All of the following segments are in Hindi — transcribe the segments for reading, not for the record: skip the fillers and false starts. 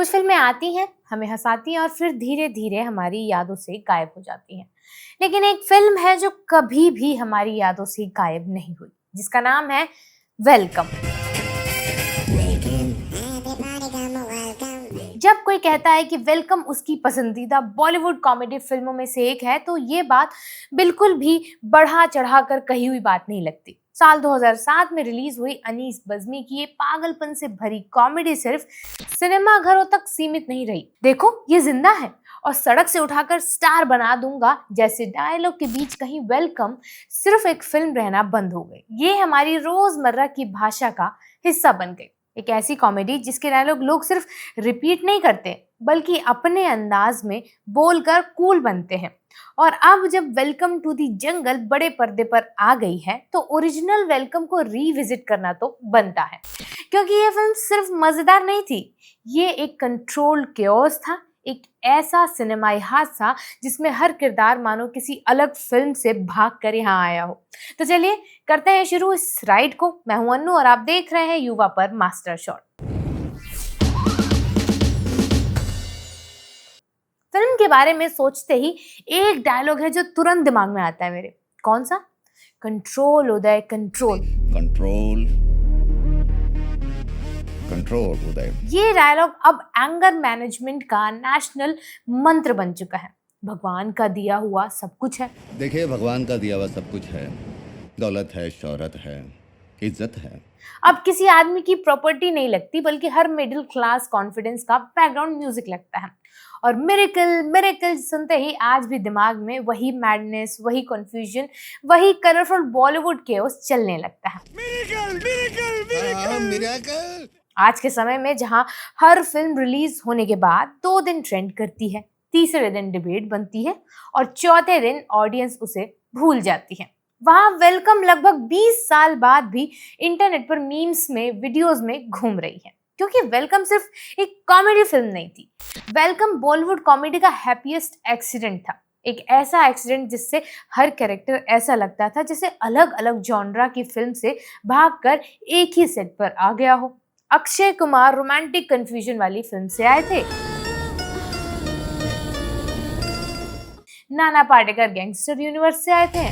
कुछ फिल्में आती हैं, हमें हंसाती हैं और फिर धीरे धीरे हमारी यादों से गायब हो जाती हैं। लेकिन एक फिल्म है जो कभी भी हमारी यादों से गायब नहीं हुई, जिसका नाम है वेलकम। जब कोई कहता है कि वेलकम उसकी पसंदीदा बॉलीवुड कॉमेडी फिल्मों में से एक है, तो ये बात बिल्कुल भी बढ़ा चढ़ा कर कही हुई बात नहीं लगती। साल 2007 में रिलीज हुई अनीस बज़्मी की ये पागलपन से भरी कॉमेडी सिर्फ सिनेमा घरों तक सीमित नहीं रही। देखो ये जिंदा है और सड़क से उठाकर स्टार बना दूंगा जैसे डायलॉग के बीच कहीं वेलकम सिर्फ एक फिल्म रहना बंद हो गई। ये हमारी रोजमर्रा की भाषा का हिस्सा बन गई। एक ऐसी कॉमेडी जिसके डायलॉग लोग सिर्फ रिपीट नहीं करते बल्कि अपने अंदाज में बोलकर कूल बनते हैं। और अब जब वेलकम टू दी जंगल बड़े पर्दे पर आ गई है तो ओरिजिनल वेलकम को रीविजिट करना तो बनता है, क्योंकि ये फिल्म सिर्फ मजेदार नहीं थी, ये एक कंट्रोल्ड केओस था, एक ऐसा सिनेमाई हादसा जिसमें हर किरदार मानो किसी अलग फिल्म से भाग कर यहाँ आया हो। तो चलिए करते हैं शुरू इस राइड को। मैं हूं अन्नू और आप देख रहे हैं युवा पर मास्टर शॉट। फिल्म के बारे में सोचते ही एक डायलॉग है जो तुरंत दिमाग में आता है मेरे। कौन सा? कंट्रोल उदय, कंट्रोल कंट्रोल कंट्रोल उदय। ये डायलॉग अब एंगर मैनेजमेंट का नेशनल मंत्र बन चुका है। भगवान का दिया हुआ सब कुछ है। देखिए, भगवान का दिया हुआ सब कुछ है, दौलत है, शोहरत है, इज्जत है। अब किसी आदमी की प्रॉपर्टी नहीं लगती बल्कि हर मिडिल क्लास कॉन्फिडेंस का बैकग्राउंड म्यूजिक लगता है। और मिरेकल मिरेकल सुनते ही आज भी दिमाग में वही मैडनेस, वही कंफ्यूजन, वही कलरफुल बॉलीवुड केओस चलने लगता है। Miracle miracle miracle miracle. आज के समय में जहां हर फिल्म रिलीज होने के बाद 2 दिन ट्रेंड करती है, तीसरे दिन डिबेट बनती है और चौथे दिन ऑडियंस उसे भूल जाती है, वहां वेलकम लगभग 20 साल बाद भी इंटरनेट पर मीम्स में, वीडियोस में घूम रही है। क्योंकि वेलकम सिर्फ एक कॉमेडी फिल्म नहीं थी, वेलकम बॉलीवुड कॉमेडी का हैप्पीएस्ट एक्सीडेंट था। एक ऐसा एक्सीडेंट जिससे हर कैरेक्टर ऐसा लगता था जैसे अलग अलग जॉनरा की फिल्म से भागकर एक ही सेट पर आ गया हो। अक्षय कुमार रोमांटिक कंफ्यूजन वाली फिल्म से आए थे, नाना पाटेकर गैंगस्टर यूनिवर्स से आए थे,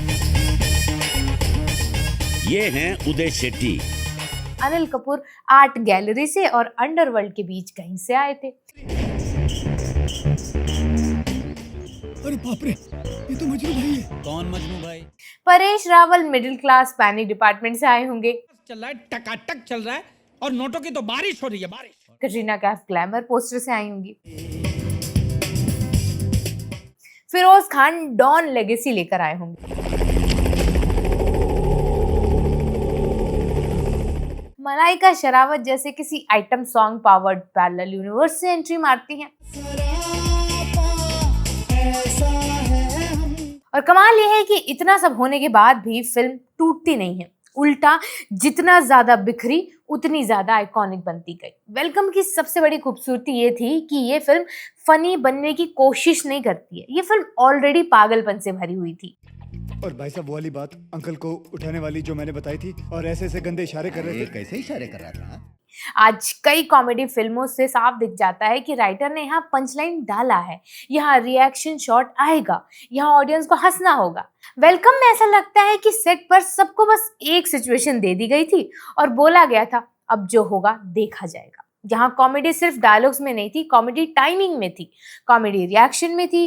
ये हैं उदय शेट्टी, अनिल कपूर आर्ट गैलरी से और अंडरवर्ल्ड के बीच कहीं से आए थे। अरे बाप रे, ये तो मजनू भाई है। कौन मजनू भाई? Paresh Rawal middle class panic department से आए होंगे। चल रहा है, टकाटक चल रहा है और नोटों की तो बारिश हो रही है, बारिश। कटरीना कैफ ग्लैमर पोस्टर से आई होंगी। फिरोज खान डॉन लेगेसी लेकर आए होंगे। मलाइका शेरावत जैसे किसी item song powered parallel universe से एंट्री मारती हैं। और कमाल यह है कि इतना सब होने के बाद भी फिल्म टूटती नहीं है, उल्टा जितना ज्यादा बिखरी उतनी ज्यादा आइकॉनिक बनती गई। वेलकम की सबसे बड़ी खूबसूरती ये थी कि ये फिल्म फनी बनने की कोशिश नहीं करती है, ये फिल्म ऑलरेडी पागलपन से भरी हुई थी। और भाई साहब, वो वाली बात अंकल को उठाने वाली जो मैंने बताई थी और ऐसे ऐसे गंदे इशारे कर रहे थे। कैसे इशारे कर रहा था? आज कई कॉमेडी फिल्मों से साफ दिख जाता है कि राइटर ने यहाँ पंचलाइन डाला है, यहाँ रिएक्शन शॉट आएगा, यहाँ ऑडियंस को हंसना होगा। वेलकम में ऐसा लगता है कि सेट पर सबको बस एक सिचुएशन दे दी गई थी और बोला गया था अब जो होगा देखा जाएगा। यहाँ कॉमेडी सिर्फ डायलॉग्स में नहीं थी, कॉमेडी टाइमिंग में थी, कॉमेडी रिएक्शन में थी,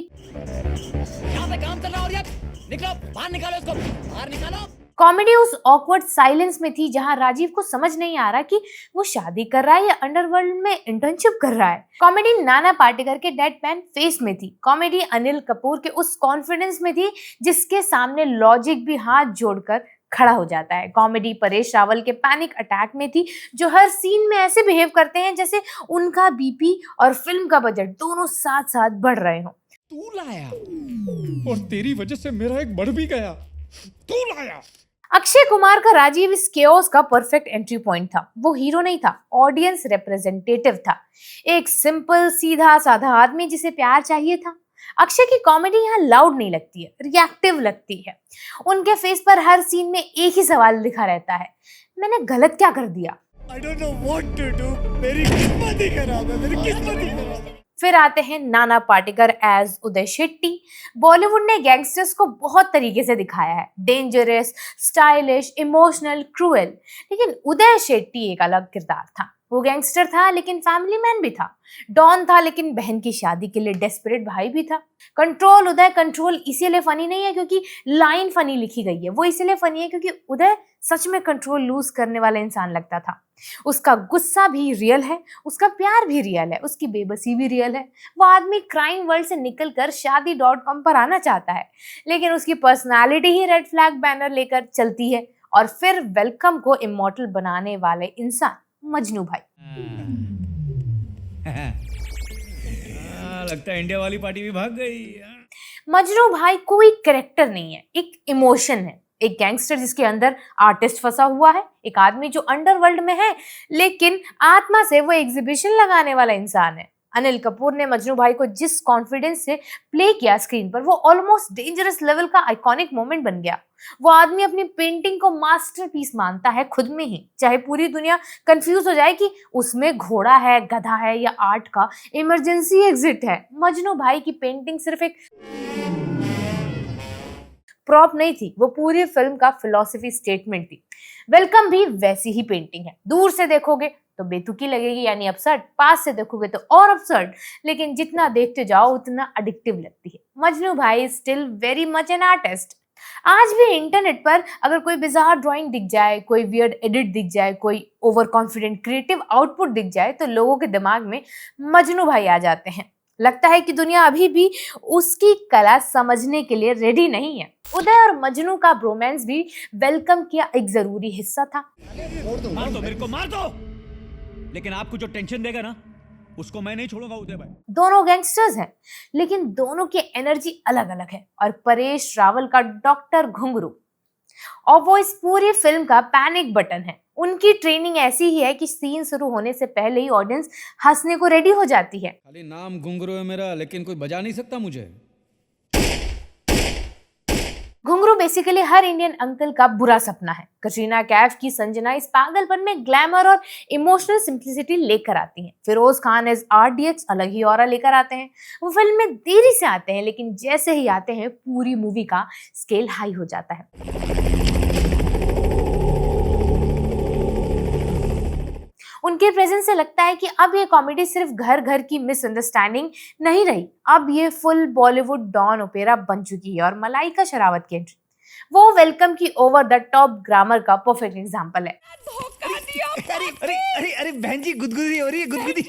निकलो बाहर, निकालो इसको बाहर, निकालो। कॉमेडी उस ऑकवर्ड साइलेंस में थी जहां राजीव को समझ नहीं आ रहा कि वो शादी कर रहा है या अंडरवर्ल्ड में इंटर्नशिप कर रहा है। कॉमेडी नाना पाटेकर के डेडपैन फेस में थी, कॉमेडी अनिल कपूर के उस कॉन्फिडेंस में थी जिसके सामने लॉजिक भी हाथ जोड़कर खड़ा हो जाता है। कॉमेडी परेश रावल के पैनिक अटैक में थी, जो हर सीन में ऐसे बिहेव करते हैं जैसे उनका बीपी और फिल्म का बजट दोनों साथ साथ बढ़ रहे हों। तू लाया और तेरी वजह से मेरा एक बढ़ भी गया, तू लाया। अक्षय कुमार का राजीव इस केओस का परफेक्ट एंट्री पॉइंट था। वो हीरो नहीं था, ऑडियंस रिप्रेजेंटेटिव था, एक सिंपल सीधा साधा आदमी जिसे प्यार चाहिए था। अक्षय की कॉमेडी यहाँ लाउड नहीं लगती है, रिएक्टिव लगती है। उनके फेस पर हर सीन में एक ही सवाल लिखा रहता है, मैंने गलत क्या कर दिया? I don't know what to do. मेरी किस्मत ही खराब है, मेरी किस्मत ही खराब है। फिर आते हैं नाना पाटेकर एज उदय शेट्टी। बॉलीवुड ने गैंगस्टर्स को बहुत तरीके से दिखाया है, डेंजरस, स्टाइलिश, इमोशनल, क्रूएल। लेकिन उदय शेट्टी एक अलग किरदार था। वो गैंगस्टर था लेकिन फैमिली मैन भी था, डॉन था लेकिन बहन की शादी के लिए डेस्परेट भाई भी था। कंट्रोल उदय कंट्रोल इसीलिए फनी नहीं है क्योंकि लाइन फनी लिखी गई है, वो इसीलिए फनी है क्योंकि उदय सच में कंट्रोल लूज करने वाला इंसान लगता था। उसका गुस्सा भी रियल है, उसका प्यार भी रियल है, उसकी बेबसी भी रियल है। वो आदमी क्राइम वर्ल्ड से निकलकर शादी.com पर आना चाहता है, लेकिन उसकी पर्सनालिटी ही रेड फ्लैग बैनर लेकर चलती है। और फिर वेलकम को इमॉर्टल बनाने वाले इंसान मजनू भाई। लगता है इंडिया वाली पार्टी भी भाग गई। मजनू भाई कोई कैरेक्टर नहीं है, एक इमोशन है। एक गैंगस्टर जिसके अंदर आर्टिस्ट फंसा हुआ है, एक आदमी जो अंडरवर्ल्ड में है लेकिन आत्मा से वो एग्जीबिशन लगाने वाला इंसान है। अनिल कपूर ने मजनू भाई को जिस कॉन्फिडेंस से प्ले किया स्क्रीन पर, वो ऑलमोस्ट डेंजरस लेवल का आइकॉनिक मोमेंट बन गया। वो आदमी अपनी पेंटिंग को मास्टरपीस मानता है खुद में ही, चाहे पूरी दुनिया कंफ्यूज हो जाए कि उसमें घोड़ा है, गधा है या आर्ट का इमरजेंसी एग्जिट है। मजनू भाई की पेंटिंग सिर्फ एक प्रॉप नहीं थी, वो पूरी फिल्म का फिलॉसफी स्टेटमेंट थी। वेलकम भी वैसी ही पेंटिंग है। दूर से देखोगे तो बेतुकी लगेगी यानी अपसर्ड, पास से देखोगे तो और अपसर्ड, लेकिन जितना देखते जाओ उतना एडिक्टिव लगती है। मजनू भाई still very much an artist. आज भी इंटरनेट पर अगर कोई बिजार ड्राइंग दिख जाए, कोई वियर्ड एडिट दिख जाए, कोई ओवर कॉन्फिडेंट क्रिएटिव आउटपुट दिख जाए तो लोगों के दिमाग में मजनू भाई आ जाते हैं। लगता है कि दुनिया अभी भी उसकी कला समझने के लिए रेडी नहीं है। उदय और मजनू का ब्रोमांस भी वेलकम का एक जरूरी हिस्सा था। मार दो मेरे को, मार दो, लेकिन आपको जो टेंशन देगा ना उसको मैं नहीं छोड़ूंगा उदय भाई। दोनों गैंगस्टर्स हैं लेकिन दोनों की एनर्जी अलग अलग है। और परेश रावल का डॉक्टर घुंगरू और वो इस पूरी फिल्म का पैनिक बटन है। उनकी ट्रेनिंग ऐसी ही है कि सीन शुरू होने से पहले ही ऑडियंस हंसने को रेडी हो जाती है। खाली नाम घुंघरू है मेरा, लेकिन कोई बजा नहीं सकता मुझे। घुंगरू बेसिकली हर इंडियन अंकल का बुरा सपना है। कटरीना कैफ की संजना इस पागलपन में ग्लैमर और इमोशनल सिंप्लिसिटी लेकर आती हैं। फिरोज खान एज RDX अलग ही ऑरा लेकर आते हैं। वो फिल्म में देरी से आते हैं लेकिन जैसे ही आते हैं पूरी मूवी का स्केल हाई हो जाता है। उनके प्रेजेंस से लगता है कि अब ये कॉमेडी सिर्फ घर घर की मिसअंडरस्टैंडिंग नहीं रही, अब ये फुल बॉलीवुड डॉन ओपेरा बन चुकी है। और मलाइका शेरावत की एंट्री वो वेलकम की ओवर द टॉप ग्रामर का परफेक्ट एग्जांपल है। अरे बहन जी गुदगुदी हो रही है, गुदगुदी।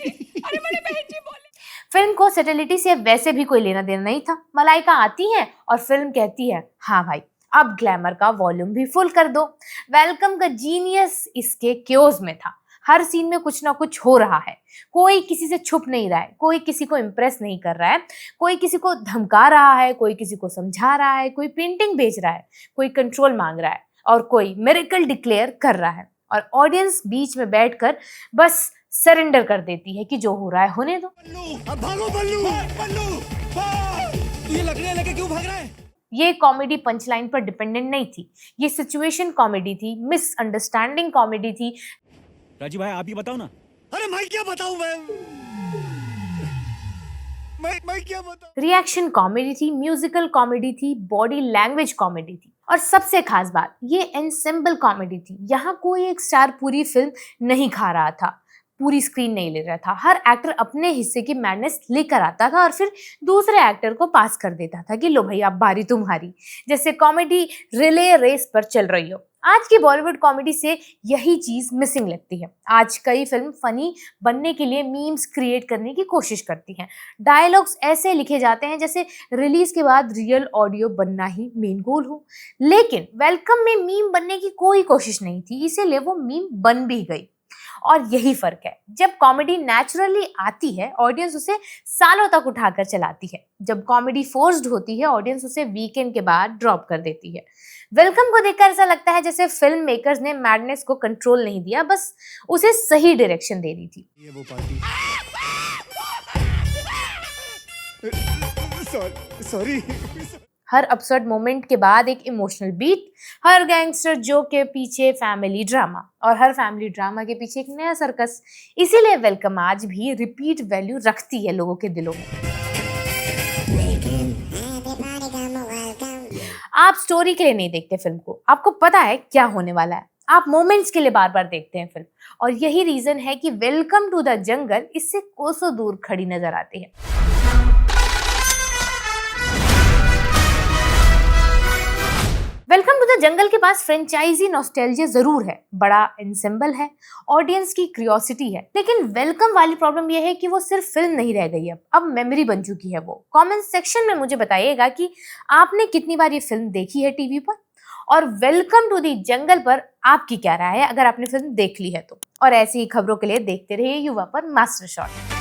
फिल्म को सैटेलिटी से वैसे भी कोई लेना देना नहीं था। मलाइका आती है और फिल्म कहती है हाँ भाई अब ग्लैमर का वॉल्यूम भी फुल कर दो। वेलकम का जीनियस इसके क्योज में था। हर सीन में कुछ ना कुछ हो रहा है, कोई किसी से छुप नहीं रहा है, कोई किसी को इम्प्रेस नहीं कर रहा है, कोई किसी को धमका रहा है, कोई किसी को समझा रहा है, कोई पेंटिंग बेच रहा है, कोई कंट्रोल मांग रहा है और कोई मिरेकल डिक्लेयर कर रहा है। और ऑडियंस बीच में बैठकर बस सरेंडर कर देती है कि जो हो रहा है होने दो। अब भागो बल्लू, बल्लू, तू ये लकड़ियां लेके क्यों भाग रहा है? ये कॉमेडी पंचलाइन पर डिपेंडेंट नहीं थी, ये सिचुएशन कॉमेडी थी, मिसअंडरस्टैंडिंग कॉमेडी थी। राजीव भाई आप ही बताओ ना। अरे मैं क्या बताऊं, मैं क्या बताऊं। रिएक्शन कॉमेडी थी, म्यूजिकल कॉमेडी थी, बॉडी लैंग्वेज कॉमेडी थी और सबसे खास बात ये एनसेम्बल कॉमेडी थी। यहाँ कोई एक स्टार पूरी फिल्म नहीं खा रहा था, पूरी स्क्रीन नहीं ले रहा था। हर एक्टर अपने हिस्से की मैडनेस लेकर आता था और फिर दूसरे एक्टर को पास कर देता था कि लो भाई अब बारी तुम्हारी, जैसे कॉमेडी रिले रेस पर चल रही हो। आज की बॉलीवुड कॉमेडी से यही चीज मिसिंग लगती है। आज कई फिल्म फनी बनने के लिए मीम्स क्रिएट करने की कोशिश करती हैं। डायलॉग्स ऐसे लिखे जाते हैं जैसे रिलीज के बाद रियल ऑडियो बनना ही मेन गोल हो। लेकिन वेलकम में मीम बनने की कोई कोशिश नहीं थी, इसीलिए वो मीम बन भी गई। और यही फर्क है, जब कॉमेडी नेचुरली आती है ऑडियंस उसे सालों तक उठाकर चलाती है। जब कॉमेडी फोर्स्ड होती है ऑडियंस उसे वीकेंड के बाद ड्रॉप कर देती है। वेलकम को देखकर ऐसा लगता है जैसे फिल्म मेकर्स ने मैडनेस को कंट्रोल नहीं दिया, बस उसे सही डायरेक्शन दे दी थी। ये वो पार्टी। सॉरी। हर अपसर्ड मोमेंट के बाद एक इमोशनल बीट, हर गैंगस्टर जोक के पीछे फैमिली ड्रामा और हर फैमिली ड्रामा के पीछे एक नया सर्कस। इसीलिए वेलकम आज भी रिपीट वैल्यू रखती है लोगों के दिलों में। आप स्टोरी के लिए नहीं देखते फिल्म को, आपको पता है क्या होने वाला है। आप मोमेंट्स के लिए बार बार देखते हैं फिल्म, और यही रीजन है कि वेलकम टू द जंगल इससे कोसों दूर खड़ी नजर आती है। वेलकम टू द जंगल के पास फ्रेंचाइजी नॉस्टैल्जिया जरूर है, बड़ा एंसेंबल है, ऑडियंस की क्यूरियोसिटी है, लेकिन वेलकम वाली प्रॉब्लम यह है कि वो सिर्फ फिल्म नहीं रह गई, अब मेमोरी बन चुकी है वो। कमेंट सेक्शन में मुझे बताइएगा कि आपने कितनी बार ये फिल्म देखी है टीवी पर, और वेलकम टू द जंगल पर आपकी क्या राय है अगर आपने फिल्म देख ली है तो। और ऐसी ही खबरों के लिए देखते रहिए युवा पर मास्टर शॉट।